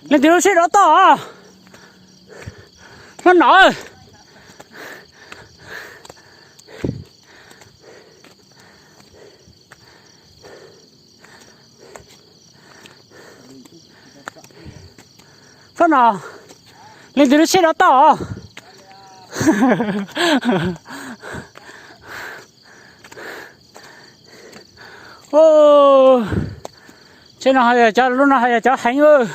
lên thì nó sẽ đỏ to nó nổi phát nào lên thì nó sẽ đỏ to ô trên nào hay cho lúc nào hay cho hành ơi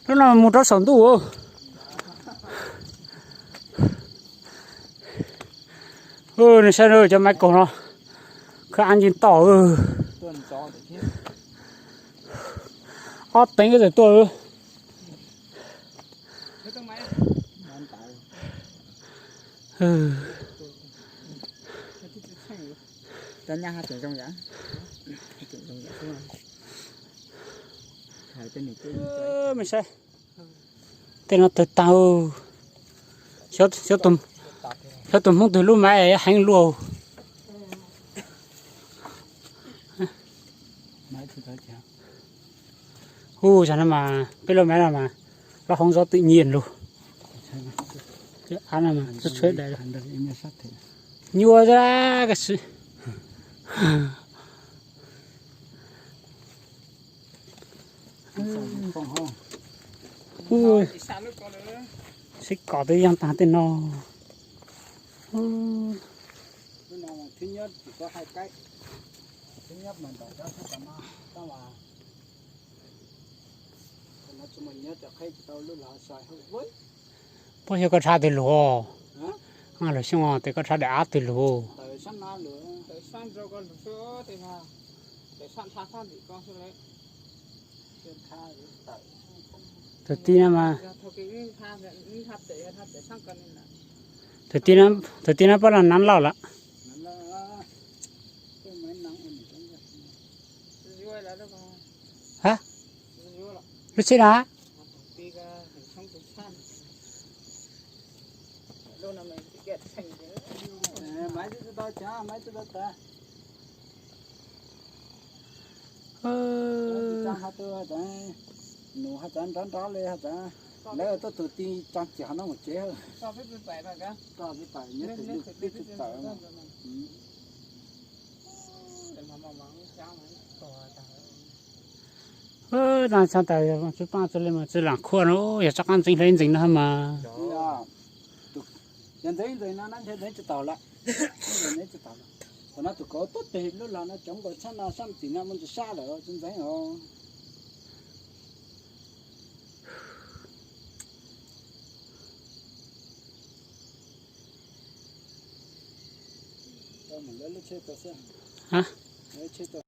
lúc nào một trăm sống tủ này sao rồi cho mấy con nó cái ăn chín tỏ tính cái gì tôi tên nhà hát trong giá mình sẽ tên nó từ tàu số tùm không từ lúc mai hành lùa chả mà cái lô máy nào mà nó không do tự nhiên luôn cái ăn này mà rất sweet đấy nhua ra cái sự ui xích cỏ tới ăn tán tên nó thứ nhất chỉ có hai cách. Thứ nhất mình phải cho tất cả mà nó cho mình nhớ cho khi tao lúc là xài hơi với bao nhiêu con sa từ lúa à là xong rồi thì con sa để áp từ lúa tới sáng nào nữa tới sáng rồi con số thì là tới sáng tha thì con số đấy tiền tha tới thực tiên mà thực tiên bắt là nắn lẩu lắm hả lúc xí đó mấy thứ đó chả mấy thứ đó ta chả hạt tôi ta nụ hạt chán rán rán lên hạt chán lấy tôi tự tin chán chỉ nó một chế hơn so với bảy mà cả so với bảy nhất thì biết được bảy mà đang sang tại chú ba cho lên mà chú làm khuôn nó giờ chắc ăn dính lên dính nữa mà nhận thấy rồi nó thấy đấy chú tàu lại rồi đấy chú tàu lại còn nó tụi có tốt thì lúc là nó chống có sát nào sát thì nó muốn xa rồi chúng thấy không mình lấy chơi tao xem hả lấy chơi tao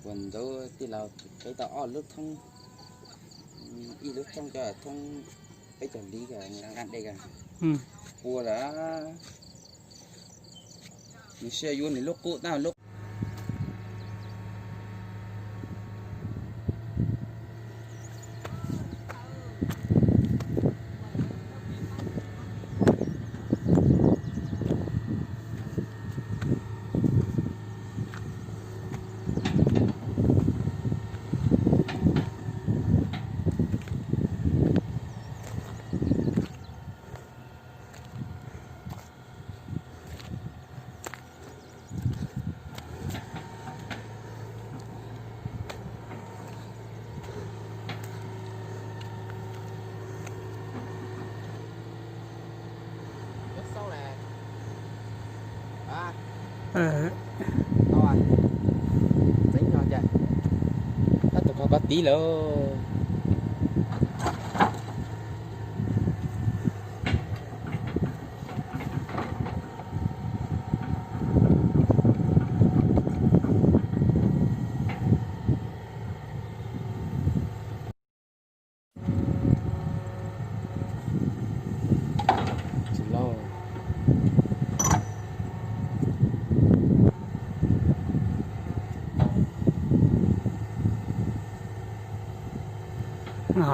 quần đâu thì là cái tao nước thông y nước thông cho thông cái chuẩn đi cả ngăn đây cả cua đã mình xe vô thì lúc cụ tao lúc rồi dính rồi vậy ta tụi có bắt tí nữa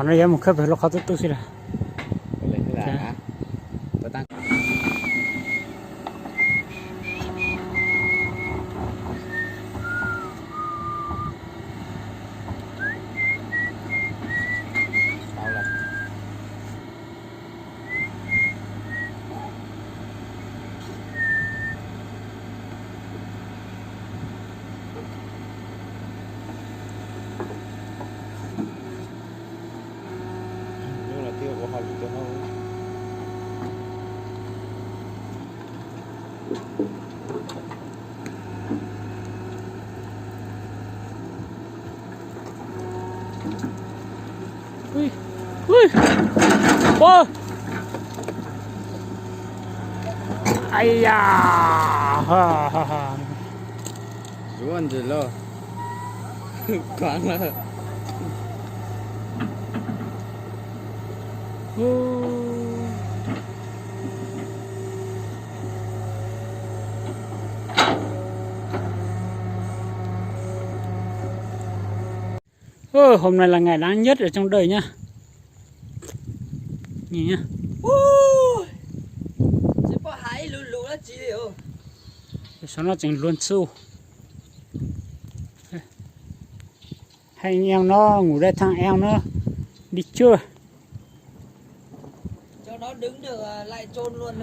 nó giờ một khớp phải lo khó tôi xí ra lấy cái là Ui, ui, ô, ai da, ha ha ha, Ruan rồi lo. Quán là hôm nay là ngày đáng nhất ở trong đời nhá. Nhìn nhá. chỉ có hai lũ lũ là chỉ điều. Sao nó chỉnh luôn su. Hai anh em nó ngủ đây, thằng em nó đi chưa. Cho nó đứng được lại chôn luôn.